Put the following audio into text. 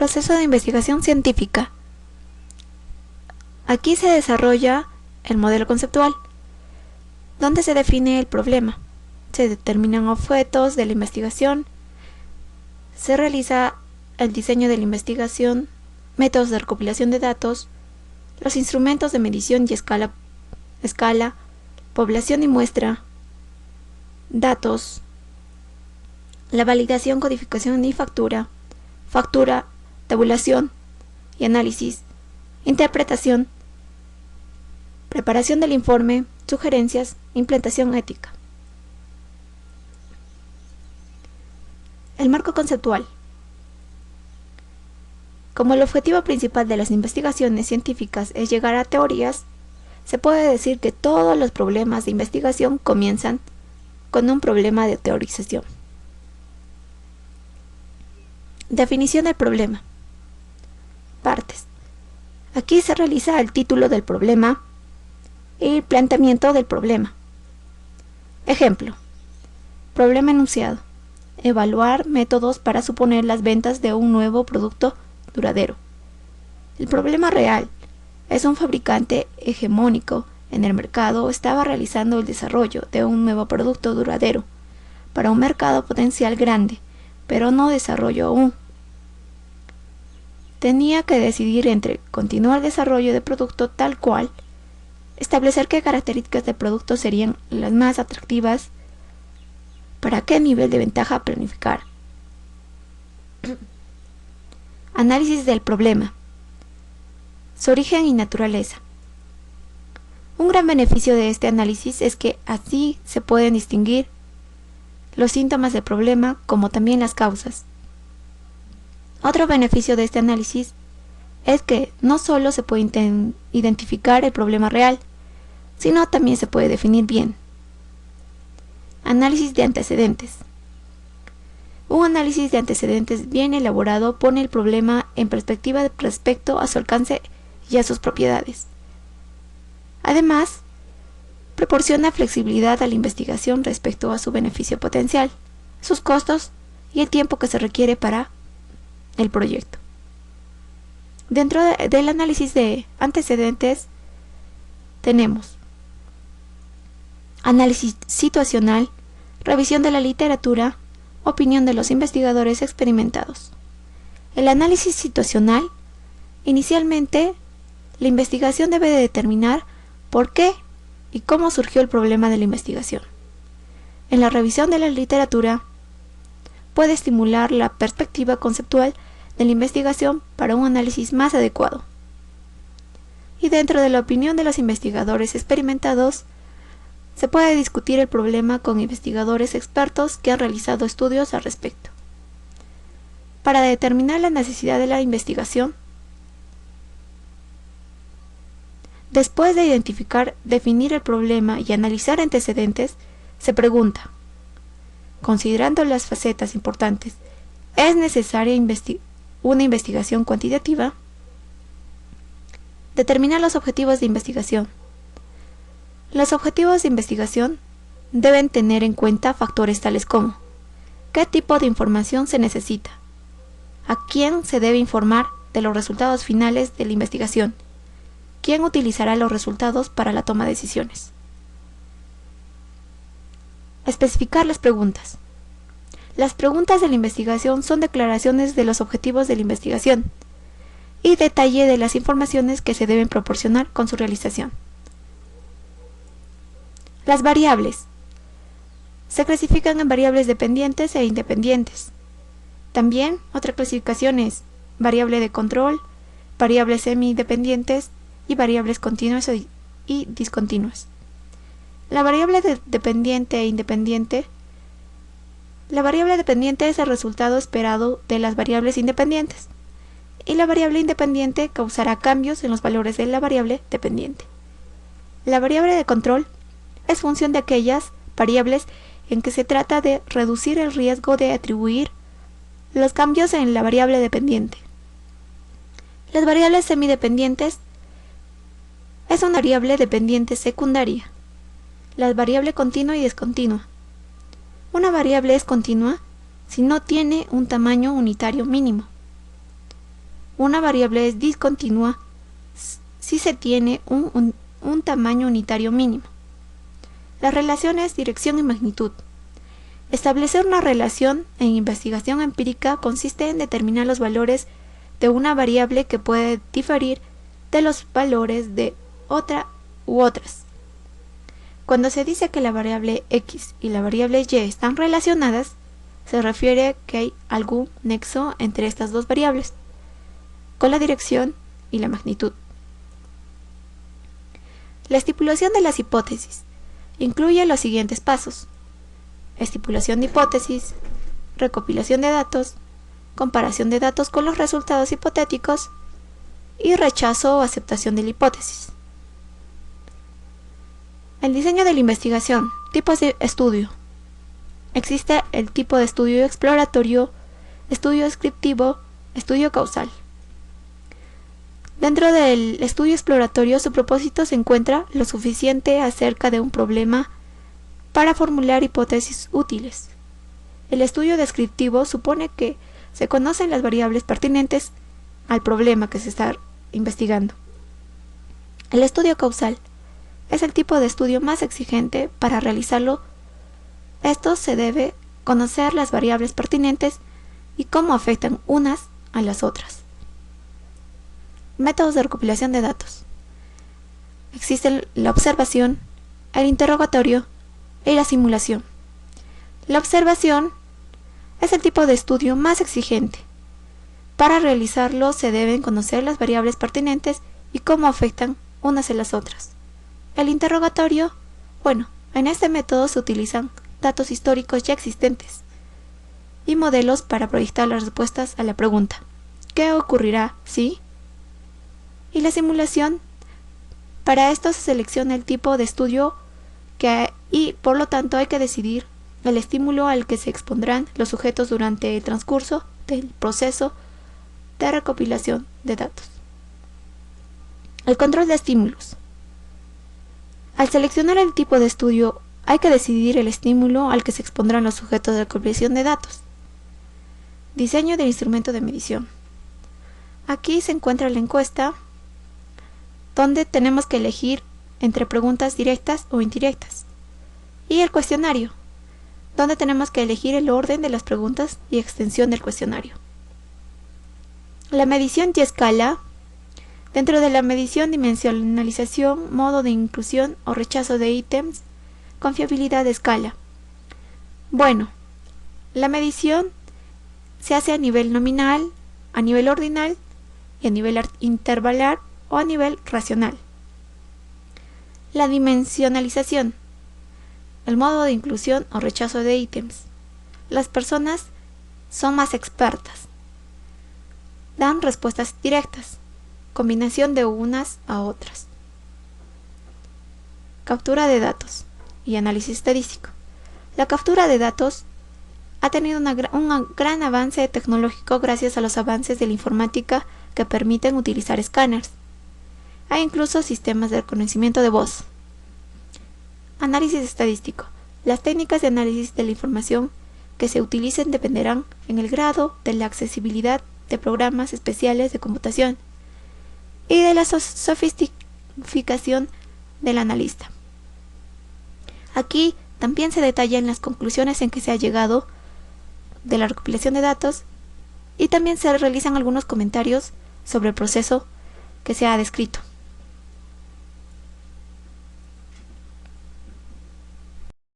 Proceso de investigación científica. Aquí se desarrolla el modelo conceptual, donde se define el problema, se determinan objetos de la investigación, se realiza el diseño de la investigación, métodos de recopilación de datos, los instrumentos de medición y escala, población y muestra, datos, la validación, codificación y factura, tabulación y análisis, interpretación, preparación del informe, sugerencias, implementación ética. El marco conceptual. Como el objetivo principal de las investigaciones científicas es llegar a teorías, se puede decir que todos los problemas de investigación comienzan con un problema de teorización. Definición del problema. Partes. Aquí se realiza el título del problema y el planteamiento del problema. Ejemplo. Problema enunciado. Evaluar métodos para suponer las ventas de un nuevo producto duradero. El problema real es un fabricante hegemónico en el mercado estaba realizando el desarrollo de un nuevo producto duradero para un mercado potencial grande, pero no desarrolló aún. Tenía que decidir entre continuar el desarrollo de producto tal cual, establecer qué características del producto serían las más atractivas, para qué nivel de ventaja planificar. Análisis del problema. Su origen y naturaleza. Un gran beneficio de este análisis es que así se pueden distinguir los síntomas del problema como también las causas. Otro beneficio de este análisis es que no solo se puede identificar el problema real, sino también se puede definir bien. Análisis de antecedentes. Un análisis de antecedentes bien elaborado pone el problema en perspectiva respecto a su alcance y a sus propiedades. Además, proporciona flexibilidad a la investigación respecto a su beneficio potencial, sus costos y el tiempo que se requiere para el proyecto. Dentro del análisis de antecedentes tenemos análisis situacional, revisión de la literatura, opinión de los investigadores experimentados. El análisis situacional, inicialmente, la investigación debe de determinar por qué y cómo surgió el problema de la investigación. En la revisión de la literatura, puede estimular la perspectiva conceptual de la investigación para un análisis más adecuado. Y dentro de la opinión de los investigadores experimentados, se puede discutir el problema con investigadores expertos que han realizado estudios al respecto. Para determinar la necesidad de la investigación, después de identificar, definir el problema y analizar antecedentes, se pregunta, considerando las facetas importantes, ¿es necesaria una investigación cuantitativa? Determinar los objetivos de investigación. Los objetivos de investigación deben tener en cuenta factores tales como ¿qué tipo de información se necesita? ¿A quién se debe informar de los resultados finales de la investigación? ¿Quién utilizará los resultados para la toma de decisiones? Especificar las preguntas. Las preguntas de la investigación son declaraciones de los objetivos de la investigación y detalle de las informaciones que se deben proporcionar con su realización. Las variables. Se clasifican en variables dependientes e independientes. También otra clasificación es variable de control, variables semi-dependientes y variables continuas y discontinuas. La variable dependiente e independiente. La variable dependiente es el resultado esperado de las variables independientes, y la variable independiente causará cambios en los valores de la variable dependiente. La variable de control es función de aquellas variables en que se trata de reducir el riesgo de atribuir los cambios en la variable dependiente. Las variables semidependientes es una variable dependiente secundaria. La variable continua y discontinua. Una variable es continua si no tiene un tamaño unitario mínimo. una variable es discontinua si se tiene un tamaño unitario mínimo. Las relaciones dirección y magnitud. Establecer una relación en investigación empírica consiste en determinar los valores de una variable que puede diferir de los valores de otra u otras. Cuando se dice que la variable x y la variable y están relacionadas, se refiere que hay algún nexo entre estas dos variables, con la dirección y la magnitud. La estipulación de las hipótesis incluye los siguientes pasos: estipulación de hipótesis, recopilación de datos, comparación de datos con los resultados hipotéticos y rechazo o aceptación de la hipótesis. El diseño de la investigación. Tipos de estudio. Existe el tipo de estudio exploratorio, estudio descriptivo, estudio causal. Dentro del estudio exploratorio, su propósito se encuentra lo suficiente acerca de un problema para formular hipótesis útiles. El estudio descriptivo supone que se conocen las variables pertinentes al problema que se está investigando. El estudio causal es el tipo de estudio más exigente. Para realizarlo, esto se debe conocer las variables pertinentes y cómo afectan unas a las otras. Métodos de recopilación de datos. Existen la observación, el interrogatorio y la simulación. La observación es el tipo de estudio más exigente. Para realizarlo se deben conocer las variables pertinentes y cómo afectan unas a las otras. El interrogatorio, en este método se utilizan datos históricos ya existentes y modelos para proyectar las respuestas a la pregunta ¿qué ocurrirá si? Y la simulación. Para esto se selecciona el tipo de estudio y por lo tanto hay que decidir el estímulo al que se expondrán los sujetos durante el transcurso del proceso de recopilación de datos. El control de estímulos. Al seleccionar el tipo de estudio, hay que decidir el estímulo al que se expondrán los sujetos de recopilación de datos. Diseño del instrumento de medición. Aquí se encuentra la encuesta, donde tenemos que elegir entre preguntas directas o indirectas, y el cuestionario, donde tenemos que elegir el orden de las preguntas y extensión del cuestionario. La medición y escala. Dentro de la medición, dimensionalización, modo de inclusión o rechazo de ítems, confiabilidad de escala. La medición se hace a nivel nominal, a nivel ordinal y a nivel intervalar o a nivel racional. La dimensionalización. El modo de inclusión o rechazo de ítems. Las personas son más expertas. Dan respuestas directas. Combinación de unas a otras. Captura de datos y análisis estadístico. La captura de datos ha tenido un gran avance tecnológico gracias a los avances de la informática que permiten utilizar escáneres. Hay incluso sistemas de reconocimiento de voz. Análisis estadístico. Las técnicas de análisis de la información que se utilicen dependerán en el grado de la accesibilidad de programas especiales de computación y de la sofisticación del analista. Aquí también se detallan las conclusiones en que se ha llegado de la recopilación de datos y también se realizan algunos comentarios sobre el proceso que se ha descrito.